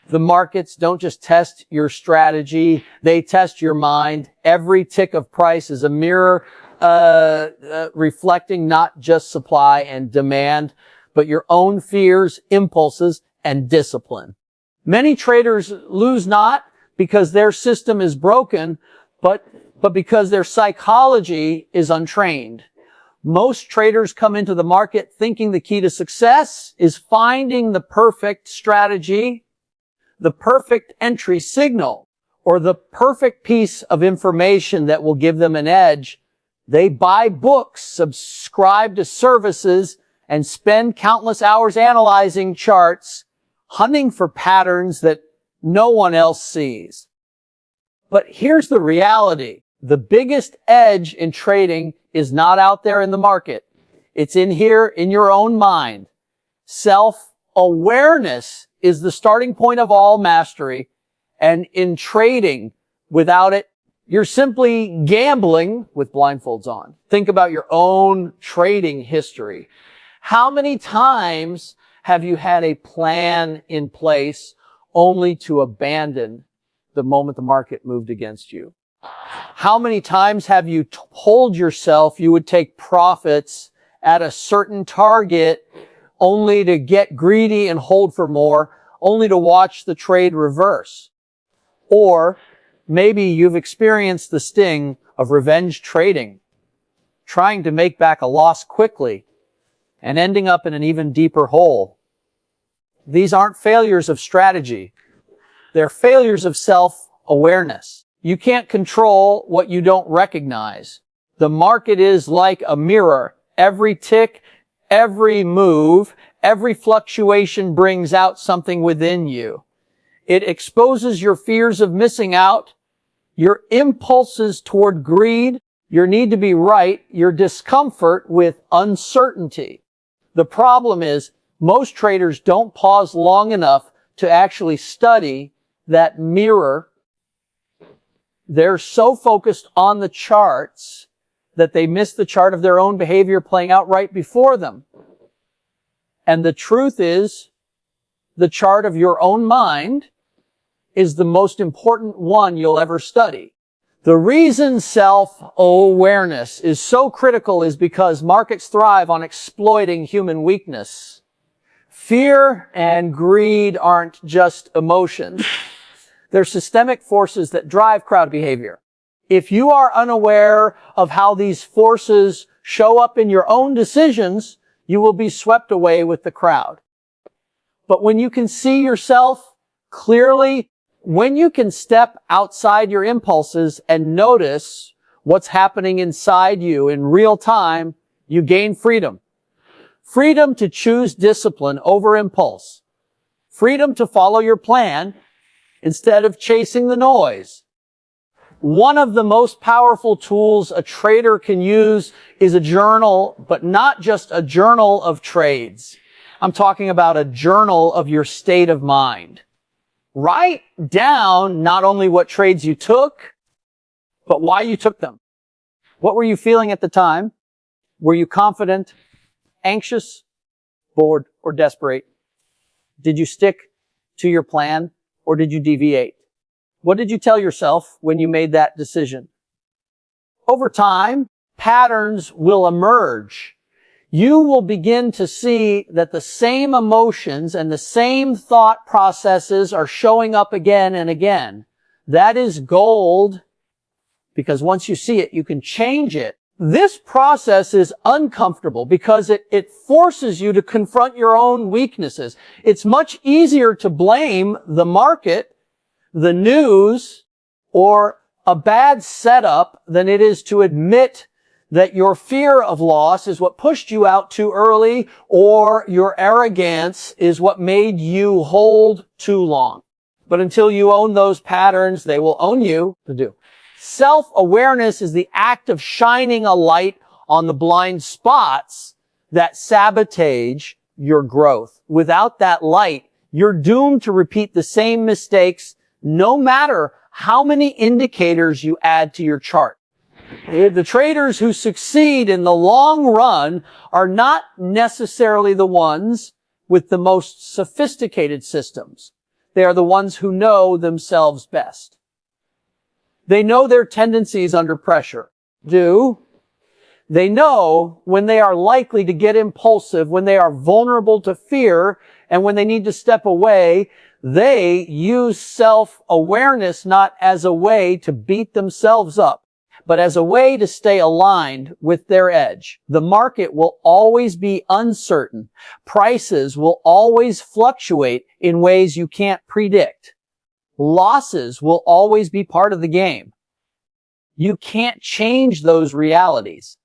The markets don't just test your strategy, they test your mind. Every tick of price is a mirror reflecting not just supply and demand, but your own fears, impulses, and discipline. Many traders lose not because their system is broken, but because their psychology is untrained. Most traders come into the market thinking the key to success is finding the perfect strategy, the perfect entry signal, or the perfect piece of information that will give them an edge. They buy books, subscribe to services, and spend countless hours analyzing charts, hunting for patterns that no one else sees. But here's the reality. The biggest edge in trading is not out there in the market. It's in here, in your own mind. Self-awareness is the starting point of all mastery. And in trading, without it, you're simply gambling with blindfolds on. Think about your own trading history. How many times have you had a plan in place only to abandon the moment the market moved against you? How many times have you told yourself you would take profits at a certain target only to get greedy and hold for more, only to watch the trade reverse? Or maybe you've experienced the sting of revenge trading, trying to make back a loss quickly and ending up in an even deeper hole. These aren't failures of strategy. They're failures of self-awareness. You can't control what you don't recognize. The market is like a mirror. Every tick, every move, every fluctuation brings out something within you. It exposes your fears of missing out, your impulses toward greed, your need to be right, your discomfort with uncertainty. The problem is most traders don't pause long enough to actually study that mirror. They're so focused on the charts that they miss the chart of their own behavior playing out right before them. And the truth is, the chart of your own mind is the most important one you'll ever study. The reason self-awareness is so critical is because markets thrive on exploiting human weakness. Fear and greed aren't just emotions. They're systemic forces that drive crowd behavior. If you are unaware of how these forces show up in your own decisions, you will be swept away with the crowd. But when you can see yourself clearly, when you can step outside your impulses and notice what's happening inside you in real time, you gain freedom. Freedom to choose discipline over impulse. Freedom to follow your plan instead of chasing the noise. One of the most powerful tools a trader can use is a journal, but not just a journal of trades. I'm talking about a journal of your state of mind. Write down not only what trades you took, but why you took them. What were you feeling at the time? Were you confident, anxious, bored, or desperate? Did you stick to your plan, or did you deviate? What did you tell yourself when you made that decision? Over time, patterns will emerge. You will begin to see that the same emotions and the same thought processes are showing up again and again. That is gold, because once you see it, you can change it. This process is uncomfortable because it forces you to confront your own weaknesses. It's much easier to blame the market, the news, or a bad setup than it is to admit that your fear of loss is what pushed you out too early, or your arrogance is what made you hold too long. But until you own those patterns, they will own you to do. Self-awareness is the act of shining a light on the blind spots that sabotage your growth. Without that light, you're doomed to repeat the same mistakes no matter how many indicators you add to your chart. The traders who succeed in the long run are not necessarily the ones with the most sophisticated systems. They are the ones who know themselves best. They know their tendencies under pressure. They know when they are likely to get impulsive, when they are vulnerable to fear, and when they need to step away. They use self-awareness not as a way to beat themselves up, but as a way to stay aligned with their edge. The market will always be uncertain. Prices will always fluctuate in ways you can't predict. Losses will always be part of the game. You can't change those realities.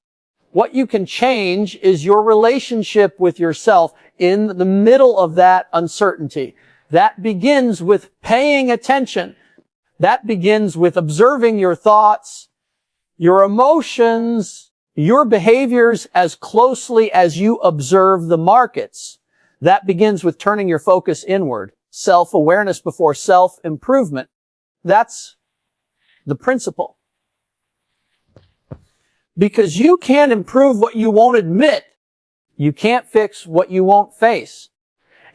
What you can change is your relationship with yourself in the middle of that uncertainty. That begins with paying attention. That begins with observing your thoughts, your emotions, your behaviors as closely as you observe the markets. That begins with turning your focus inward. Self-awareness before self-improvement. That's the principle. Because you can't improve what you won't admit. You can't fix what you won't face.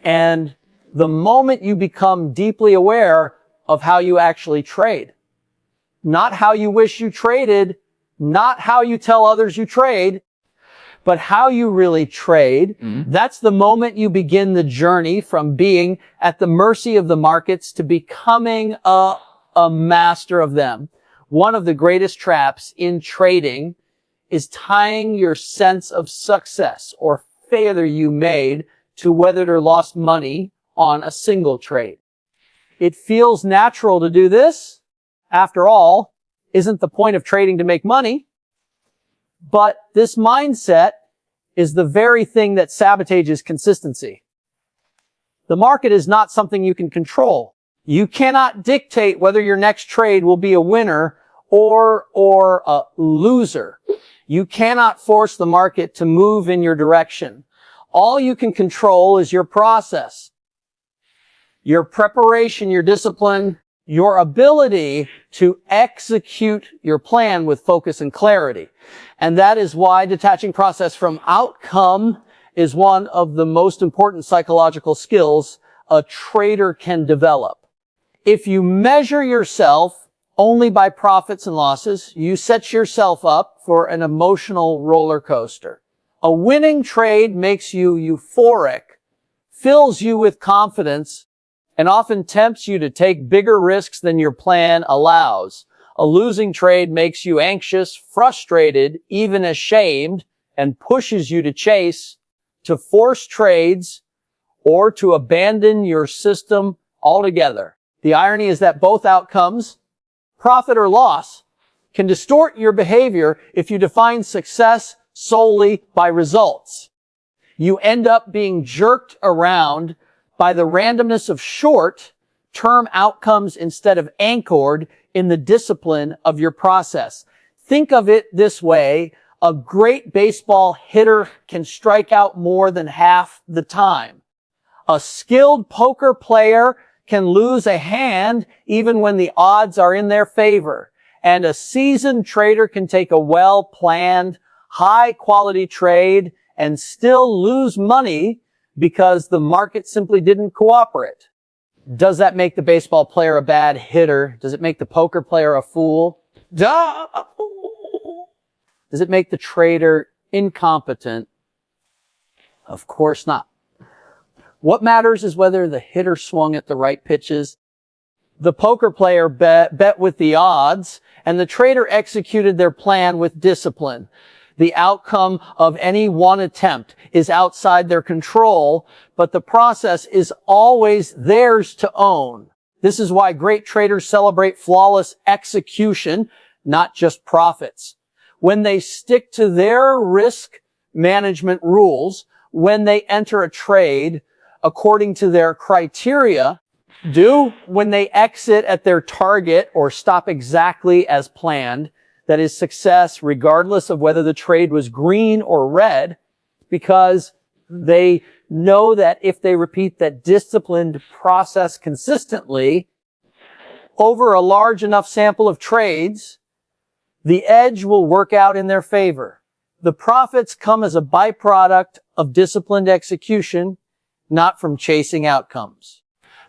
And the moment you become deeply aware of how you actually trade, not how you wish you traded, not how you tell others you trade, but how you really trade, that's the moment you begin the journey from being at the mercy of the markets to becoming a master of them. One of the greatest traps in trading is tying your sense of success or failure you made to whether or lost money on a single trade. It feels natural to do this. After all, isn't the point of trading to make money? But this mindset is the very thing that sabotages consistency. The market is not something you can control. You cannot dictate whether your next trade will be a winner or a loser. You cannot force the market to move in your direction. All you can control is your process, your preparation, your discipline, your ability to execute your plan with focus and clarity. And that is why detaching process from outcome is one of the most important psychological skills a trader can develop. If you measure yourself only by profits and losses, you set yourself up for an emotional roller coaster. A winning trade makes you euphoric, fills you with confidence, and often tempts you to take bigger risks than your plan allows. A losing trade makes you anxious, frustrated, even ashamed, and pushes you to chase, to force trades, or to abandon your system altogether. The irony is that both outcomes, profit or loss, can distort your behavior if you define success solely by results. You end up being jerked around by the randomness of short-term outcomes instead of anchored in the discipline of your process. Think of it this way. A great baseball hitter can strike out more than half the time. A skilled poker player can lose a hand even when the odds are in their favor. And a seasoned trader can take a well-planned, high-quality trade and still lose money because the market simply didn't cooperate. Does that make the baseball player a bad hitter? Does it make the poker player a fool? Duh! Does it make the trader incompetent? Of course not. What matters is whether the hitter swung at the right pitches. The poker player bet with the odds, and the trader executed their plan with discipline. The outcome of any one attempt is outside their control, but the process is always theirs to own. This is why great traders celebrate flawless execution, not just profits. When they stick to their risk management rules, when they enter a trade according to their criteria, when they exit at their target or stop exactly as planned, that is success regardless of whether the trade was green or red, because they know that if they repeat that disciplined process consistently over a large enough sample of trades, the edge will work out in their favor. The profits come as a byproduct of disciplined execution, not from chasing outcomes.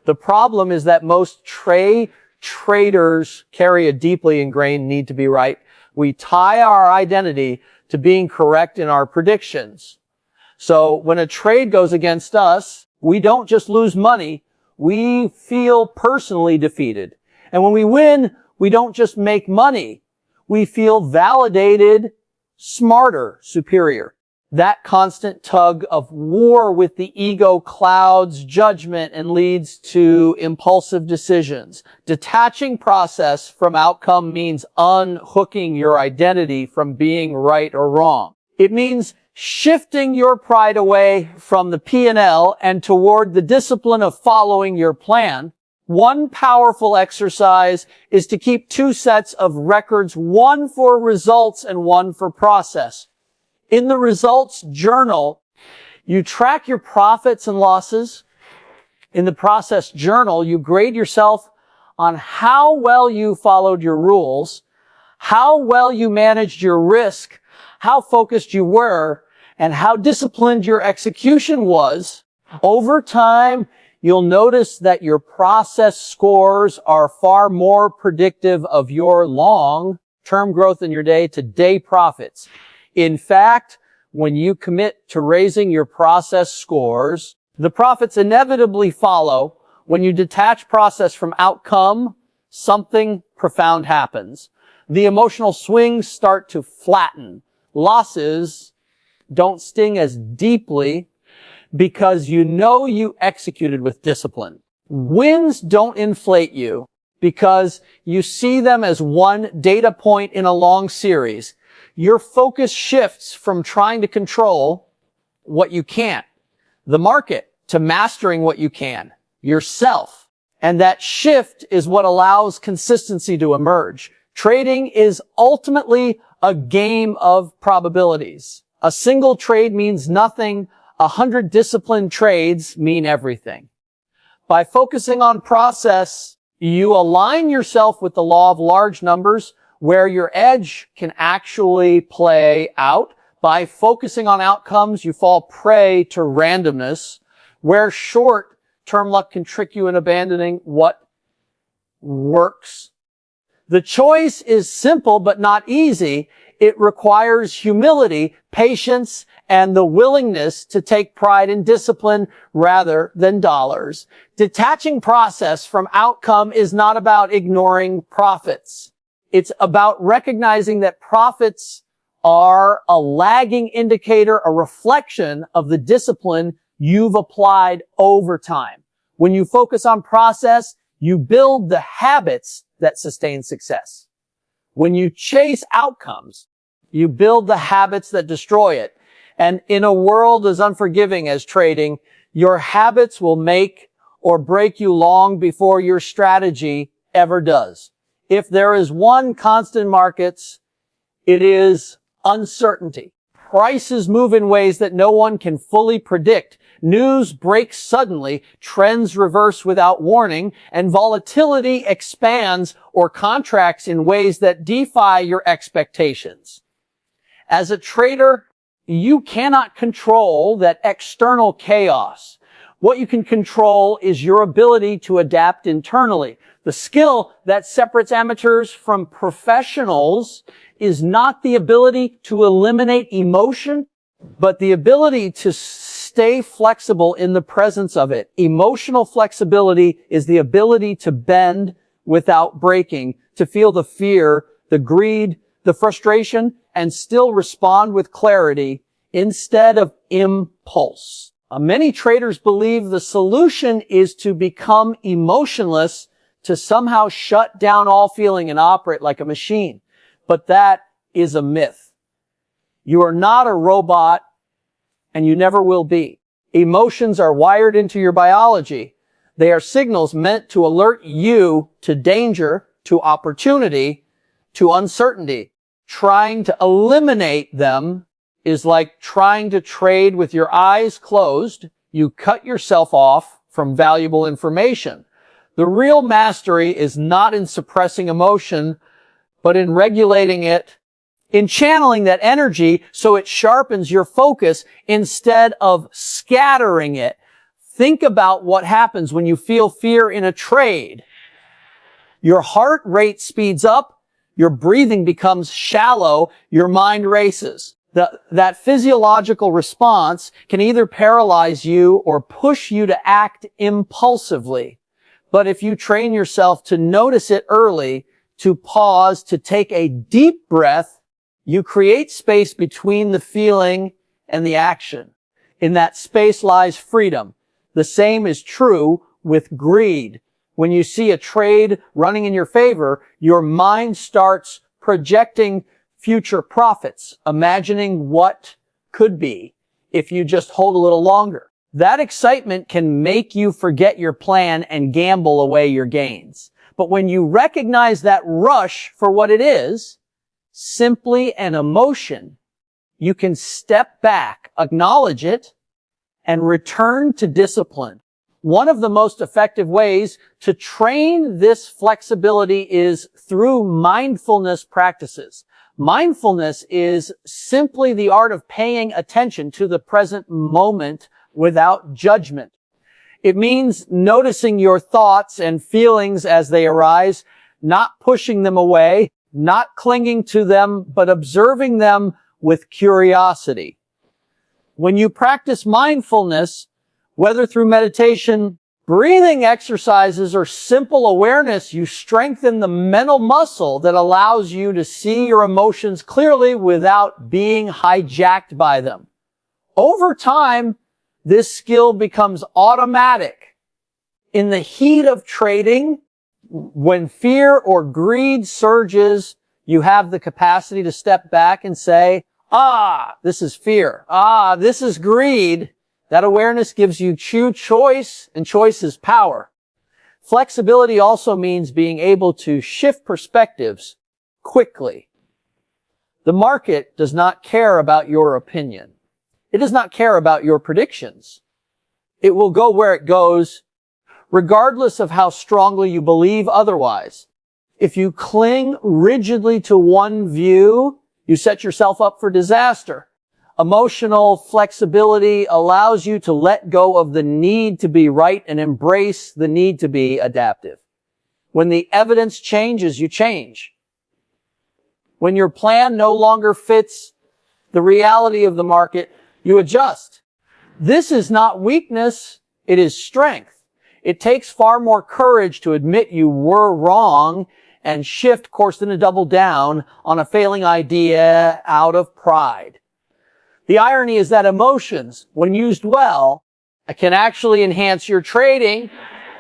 The problem is that most traders carry a deeply ingrained need to be right. We tie our identity to being correct in our predictions. So when a trade goes against us, we don't just lose money, we feel personally defeated. And when we win, we don't just make money, we feel validated, smarter, superior. That constant tug of war with the ego clouds judgment and leads to impulsive decisions. Detaching process from outcome means unhooking your identity from being right or wrong. It means shifting your pride away from the P&L and toward the discipline of following your plan. One powerful exercise is to keep 2 sets of records, one for results and one for process. In the results journal, you track your profits and losses. In the process journal, you grade yourself on how well you followed your rules, how well you managed your risk, how focused you were, and how disciplined your execution was. Over time, you'll notice that your process scores are far more predictive of your long-term growth in your day-to-day profits. In fact, when you commit to raising your process scores, the profits inevitably follow. When you detach process from outcome, something profound happens. The emotional swings start to flatten. Losses don't sting as deeply because you know you executed with discipline. Wins don't inflate you because you see them as one data point in a long series. Your focus shifts from trying to control what you can't, the market, to mastering what you can, yourself. And that shift is what allows consistency to emerge. Trading is ultimately a game of probabilities. A single trade means nothing. 100 disciplined trades mean everything. By focusing on process, you align yourself with the law of large numbers, where your edge can actually play out. By focusing on outcomes, you fall prey to randomness, where short-term luck can trick you in abandoning what works. The choice is simple but not easy. It requires humility, patience, and the willingness to take pride in discipline rather than dollars. Detaching process from outcome is not about ignoring profits. It's about recognizing that profits are a lagging indicator, a reflection of the discipline you've applied over time. When you focus on process, you build the habits that sustain success. When you chase outcomes, you build the habits that destroy it. And in a world as unforgiving as trading, your habits will make or break you long before your strategy ever does. If there is one constant in markets, it is uncertainty. Prices move in ways that no one can fully predict. News breaks suddenly, trends reverse without warning, and volatility expands or contracts in ways that defy your expectations. As a trader, you cannot control that external chaos. What you can control is your ability to adapt internally. The skill that separates amateurs from professionals is not the ability to eliminate emotion, but the ability to stay flexible in the presence of it. Emotional flexibility is the ability to bend without breaking, to feel the fear, the greed, the frustration, and still respond with clarity instead of impulse. Many traders believe the solution is to become emotionless, to somehow shut down all feeling and operate like a machine. But that is a myth. You are not a robot, and you never will be. Emotions are wired into your biology. They are signals meant to alert you to danger, to opportunity, to uncertainty. Trying to eliminate them is like trying to trade with your eyes closed. You cut yourself off from valuable information. The real mastery is not in suppressing emotion, but in regulating it, in channeling that energy so it sharpens your focus instead of scattering it. Think about what happens when you feel fear in a trade. Your heart rate speeds up, your breathing becomes shallow, your mind races. That physiological response can either paralyze you or push you to act impulsively. But if you train yourself to notice it early, to pause, to take a deep breath, you create space between the feeling and the action. In that space lies freedom. The same is true with greed. When you see a trade running in your favor, your mind starts projecting future profits, imagining what could be if you just hold a little longer. That excitement can make you forget your plan and gamble away your gains. But when you recognize that rush for what it is, simply an emotion, you can step back, acknowledge it, and return to discipline. One of the most effective ways to train this flexibility is through mindfulness practices. Mindfulness is simply the art of paying attention to the present moment without judgment. It means noticing your thoughts and feelings as they arise, not pushing them away, not clinging to them, but observing them with curiosity. When you practice mindfulness, whether through meditation, breathing exercises, or simple awareness, you strengthen the mental muscle that allows you to see your emotions clearly without being hijacked by them. Over time, this skill becomes automatic. In the heat of trading, when fear or greed surges, you have the capacity to step back and say, this is fear. This is greed. That awareness gives you choice, and choice is power. Flexibility also means being able to shift perspectives quickly. The market does not care about your opinion. It does not care about your predictions. It will go where it goes, regardless of how strongly you believe otherwise. If you cling rigidly to one view, you set yourself up for disaster. Emotional flexibility allows you to let go of the need to be right and embrace the need to be adaptive. When the evidence changes, you change. When your plan no longer fits the reality of the market, you adjust. This is not weakness, it is strength. It takes far more courage to admit you were wrong and shift course than to double down on a failing idea out of pride. The irony is that emotions, when used well, can actually enhance your trading.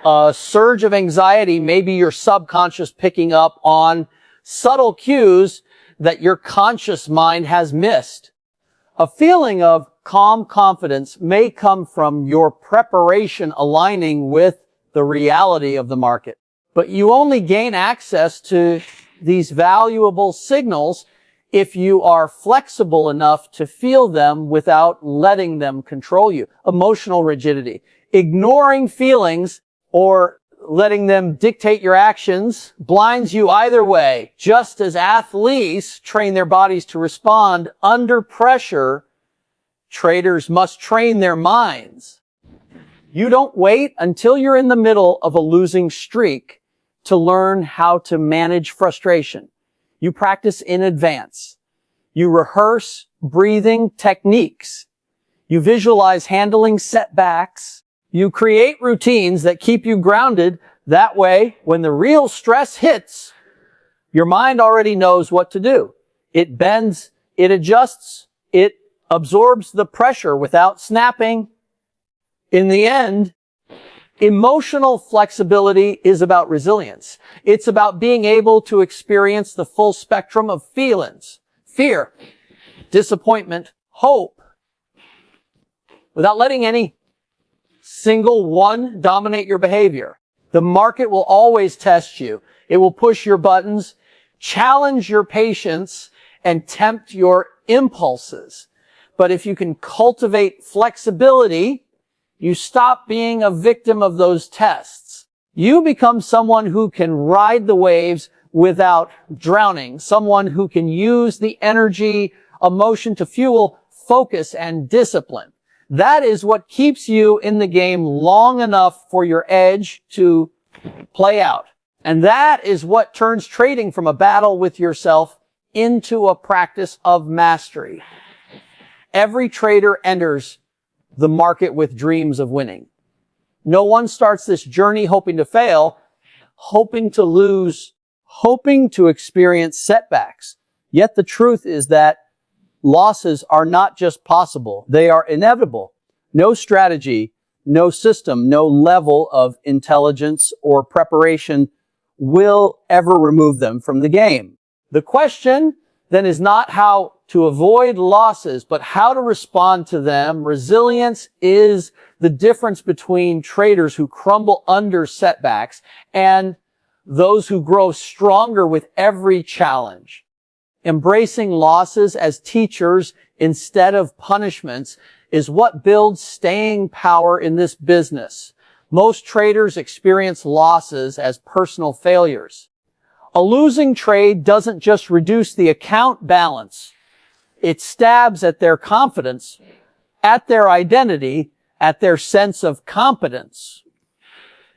A surge of anxiety may be your subconscious picking up on subtle cues that your conscious mind has missed. A feeling of calm confidence may come from your preparation aligning with the reality of the market. But you only gain access to these valuable signals if you are flexible enough to feel them without letting them control you. Emotional rigidity. Ignoring feelings or letting them dictate your actions blinds you either way. Just as athletes train their bodies to respond under pressure, traders must train their minds. You don't wait until you're in the middle of a losing streak to learn how to manage frustration. You practice in advance. You rehearse breathing techniques. You visualize handling setbacks. You create routines that keep you grounded. That way, when the real stress hits, your mind already knows what to do. It bends, it adjusts, it absorbs the pressure without snapping. In the end, emotional flexibility is about resilience. It's about being able to experience the full spectrum of feelings. Fear, disappointment, hope, without letting any single one dominate your behavior. The market will always test you. It will push your buttons, challenge your patience, and tempt your impulses. But if you can cultivate flexibility, you stop being a victim of those tests. You become someone who can ride the waves without drowning, someone who can use the energy, emotion to fuel focus and discipline. That is what keeps you in the game long enough for your edge to play out. And that is what turns trading from a battle with yourself into a practice of mastery. Every trader enters the market with dreams of winning. No one starts this journey hoping to fail, hoping to lose, hoping to experience setbacks. Yet the truth is that losses are not just possible, they are inevitable. No strategy, no system, no level of intelligence or preparation will ever remove them from the game. The question then is not how to avoid losses, but how to respond to them. Resilience is the difference between traders who crumble under setbacks and those who grow stronger with every challenge. Embracing losses as teachers instead of punishments is what builds staying power in this business. Most traders experience losses as personal failures. A losing trade doesn't just reduce the account balance. It stabs at their confidence, at their identity, at their sense of competence.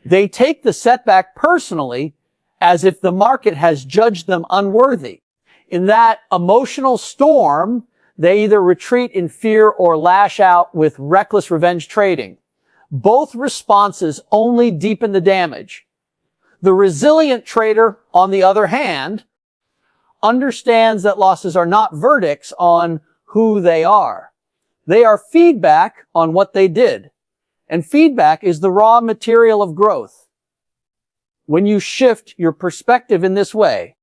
They take the setback personally, as if the market has judged them unworthy. In that emotional storm, they either retreat in fear or lash out with reckless revenge trading. Both responses only deepen the damage. The resilient trader, on the other hand, understands that losses are not verdicts on who they are. They are feedback on what they did. And feedback is the raw material of growth. When you shift your perspective in this way,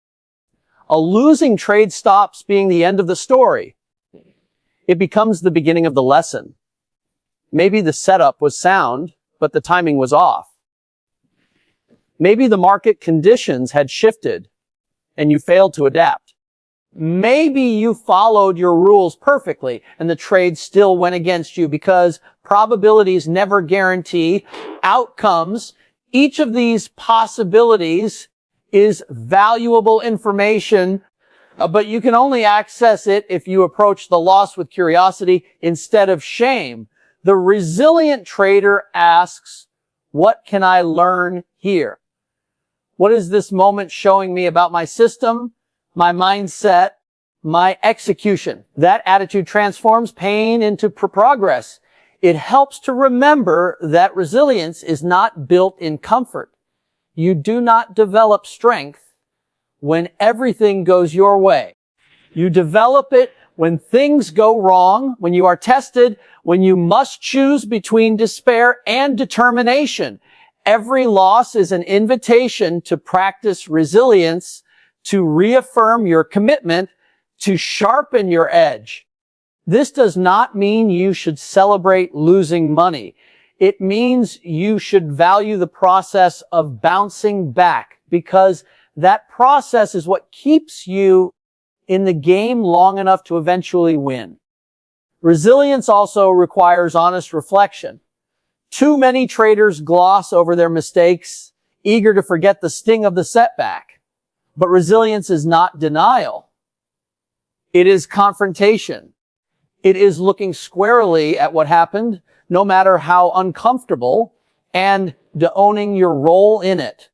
a losing trade stops being the end of the story. It becomes the beginning of the lesson. Maybe the setup was sound, but the timing was off. Maybe the market conditions had shifted and you failed to adapt. Maybe you followed your rules perfectly and the trade still went against you because probabilities never guarantee outcomes. Each of these possibilities is valuable information, but you can only access it if you approach the loss with curiosity instead of shame. The resilient trader asks, what can I learn here? What is this moment showing me about my system, my mindset, my execution? That attitude transforms pain into progress. It helps to remember that resilience is not built in comfort. You do not develop strength when everything goes your way. You develop it when things go wrong, when you are tested, when you must choose between despair and determination. Every loss is an invitation to practice resilience, to reaffirm your commitment, to sharpen your edge. This does not mean you should celebrate losing money. It means you should value the process of bouncing back, because that process is what keeps you in the game long enough to eventually win. Resilience also requires honest reflection. Too many traders gloss over their mistakes, eager to forget the sting of the setback. But resilience is not denial. It is confrontation. It is looking squarely at what happened, no matter how uncomfortable, and owning your role in it.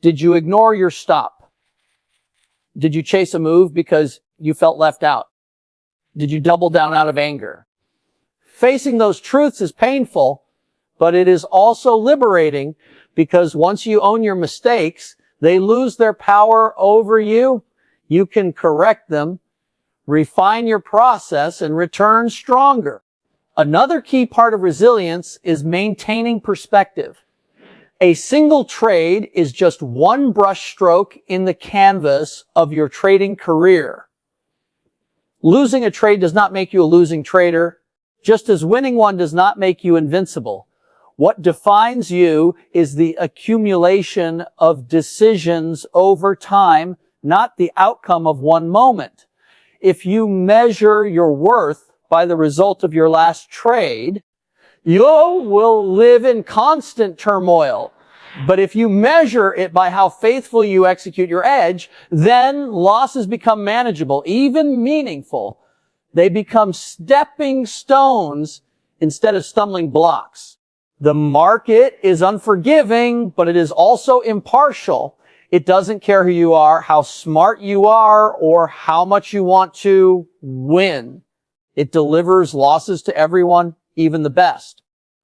Did you ignore your stop? Did you chase a move because you felt left out? Did you double down out of anger? Facing those truths is painful, but it is also liberating, because once you own your mistakes, they lose their power over you. You can correct them, refine your process, and return stronger. Another key part of resilience is maintaining perspective. A single trade is just one brush stroke in the canvas of your trading career. Losing a trade does not make you a losing trader, just as winning one does not make you invincible. What defines you is the accumulation of decisions over time, not the outcome of one moment. If you measure your worth by the result of your last trade, you will live in constant turmoil. But if you measure it by how faithful you execute your edge, then losses become manageable, even meaningful. They become stepping stones instead of stumbling blocks. The market is unforgiving, but it is also impartial. It doesn't care who you are, how smart you are, or how much you want to win. It delivers losses to everyone, even the best.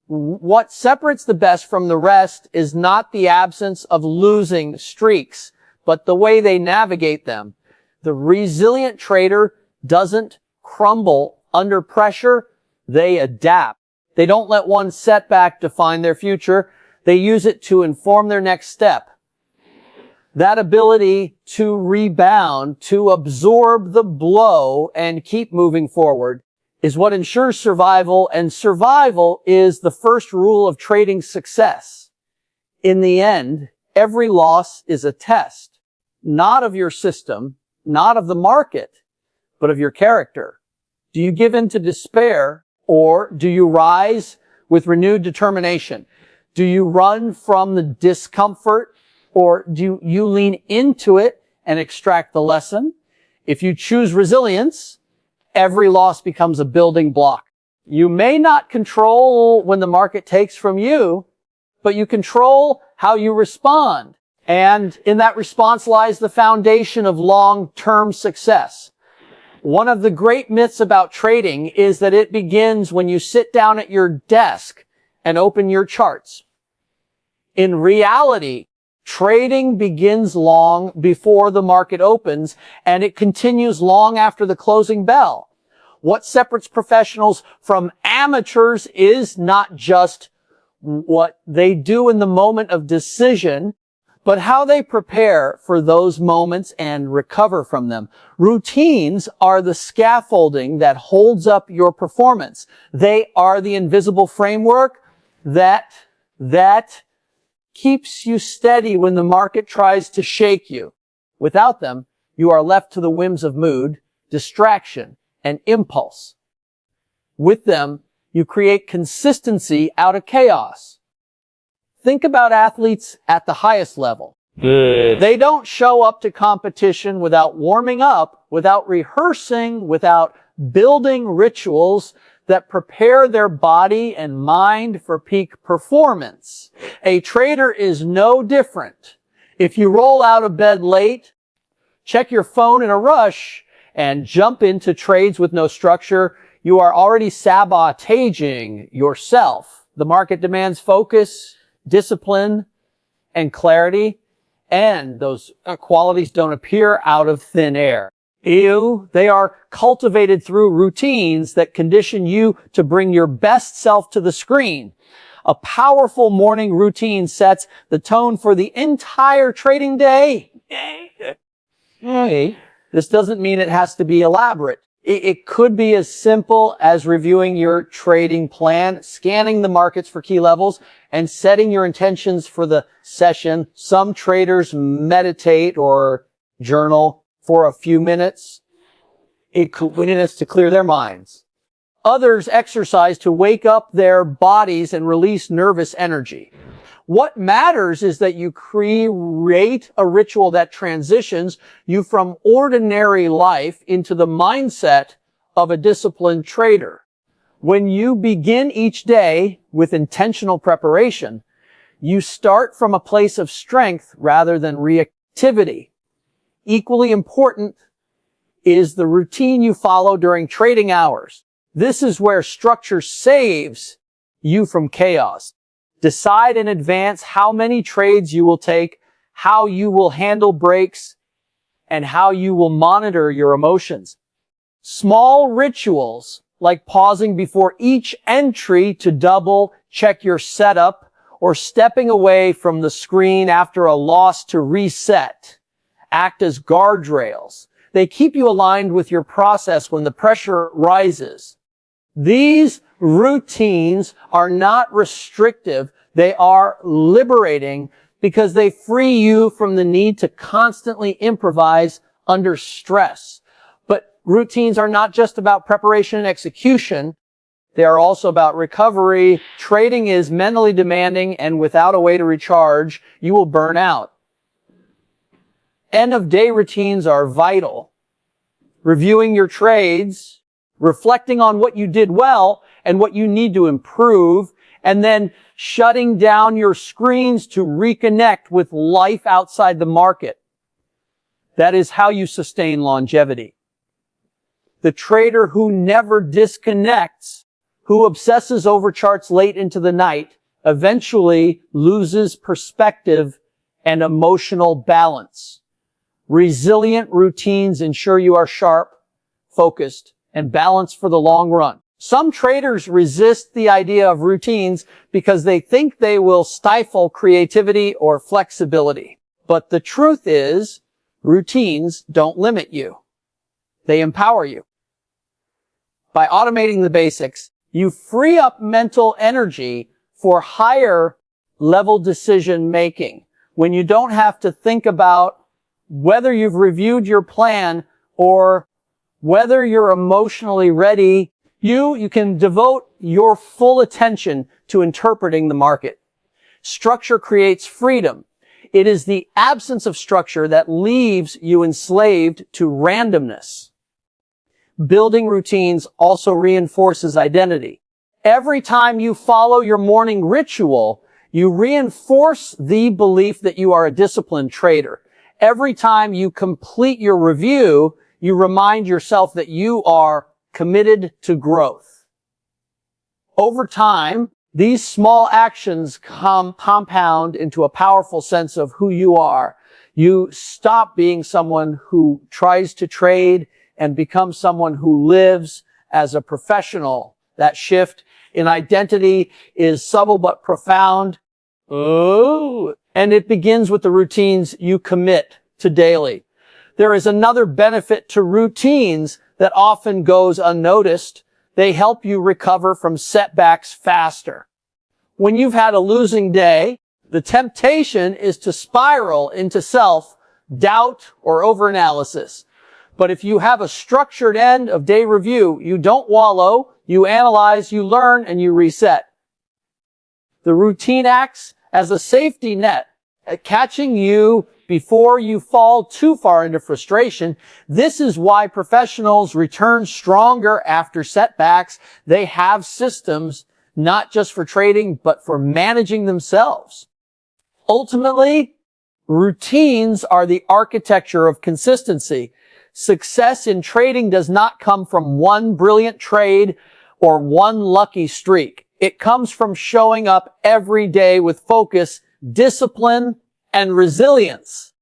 What separates the best from the rest is not the absence of losing streaks, but the way they navigate them. The resilient trader doesn't crumble under pressure. They adapt. They don't let one setback define their future. They use it to inform their next step. That ability to rebound, to absorb the blow and keep moving forward is what ensures survival, and survival is the first rule of trading success. In the end, every loss is a test, not of your system, not of the market, but of your character. Do you give in to despair, or do you rise with renewed determination? Do you run from the discomfort, or do you lean into it and extract the lesson? If you choose resilience, every loss becomes a building block. You may not control when the market takes from you, but you control how you respond. And in that response lies the foundation of long-term success. One of the great myths about trading is that it begins when you sit down at your desk and open your charts. In reality, trading begins long before the market opens, and it continues long after the closing bell. What separates professionals from amateurs is not just what they do in the moment of decision, but how they prepare for those moments and recover from them. Routines are the scaffolding that holds up your performance. They are the invisible framework that keeps you steady when the market tries to shake you. Without them, you are left to the whims of mood, distraction, and impulse. With them, you create consistency out of chaos. Think about athletes at the highest level. Good. They don't show up to competition without warming up, without rehearsing, without building rituals that prepare their body and mind for peak performance. A trader is no different. If you roll out of bed late, check your phone in a rush, and jump into trades with no structure, you are already sabotaging yourself. The market demands focus, discipline, and clarity, and those qualities don't appear out of thin air. They are cultivated through routines that condition you to bring your best self to the screen. A powerful morning routine sets the tone for the entire trading day. This doesn't mean it has to be elaborate. It could be as simple as reviewing your trading plan, scanning the markets for key levels, and setting your intentions for the session. Some traders meditate or journal for a few minutes. Minutes to clear their minds. Others exercise to wake up their bodies and release nervous energy. What matters is that you create a ritual that transitions you from ordinary life into the mindset of a disciplined trader. When you begin each day with intentional preparation, you start from a place of strength rather than reactivity. Equally important is the routine you follow during trading hours. This is where structure saves you from chaos. Decide in advance how many trades you will take, how you will handle breaks, and how you will monitor your emotions. Small rituals, like pausing before each entry to double check your setup, or stepping away from the screen after a loss to reset, act as guardrails. They keep you aligned with your process when the pressure rises. These routines are not restrictive. They are liberating because they free you from the need to constantly improvise under stress. But routines are not just about preparation and execution. They are also about recovery. Trading is mentally demanding, and without a way to recharge, you will burn out. End-of-day routines are vital. Reviewing your trades, reflecting on what you did well, and what you need to improve, and then shutting down your screens to reconnect with life outside the market. That is how you sustain longevity. The trader who never disconnects, who obsesses over charts late into the night, eventually loses perspective and emotional balance. Resilient routines ensure you are sharp, focused, and balanced for the long run. Some traders resist the idea of routines because they think they will stifle creativity or flexibility. But the truth is, routines don't limit you. They empower you. By automating the basics, you free up mental energy for higher level decision making. When you don't have to think about whether you've reviewed your plan or whether you're emotionally ready, you can devote your full attention to interpreting the market. Structure creates freedom. It is the absence of structure that leaves you enslaved to randomness. Building routines also reinforces identity. Every time you follow your morning ritual, you reinforce the belief that you are a disciplined trader. Every time you complete your review, you remind yourself that you are committed to growth. Over time, these small actions compound into a powerful sense of who you are. You stop being someone who tries to trade and become someone who lives as a professional. That shift in identity is subtle but profound. And it begins with the routines you commit to daily. There is another benefit to routines that often goes unnoticed. They help you recover from setbacks faster. When you've had a losing day, the temptation is to spiral into self-doubt or overanalysis. But if you have a structured end of day review, you don't wallow, you analyze, you learn, and you reset. The routine acts as a safety net, catching you before you fall too far into frustration. This is why professionals return stronger after setbacks. They have systems, not just for trading, but for managing themselves. Ultimately, routines are the architecture of consistency. Success in trading does not come from one brilliant trade or one lucky streak. It comes from showing up every day with focus, discipline, and resilience.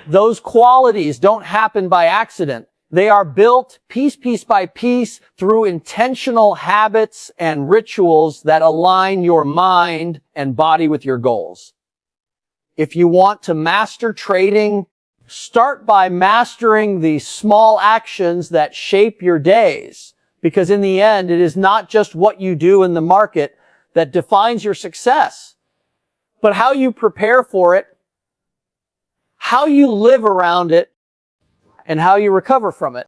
Those qualities don't happen by accident. They are built piece by piece through intentional habits and rituals that align your mind and body with your goals. If you want to master trading, start by mastering the small actions that shape your days. Because in the end, it is not just what you do in the market that defines your success, but how you prepare for it, how you live around it, and how you recover from it.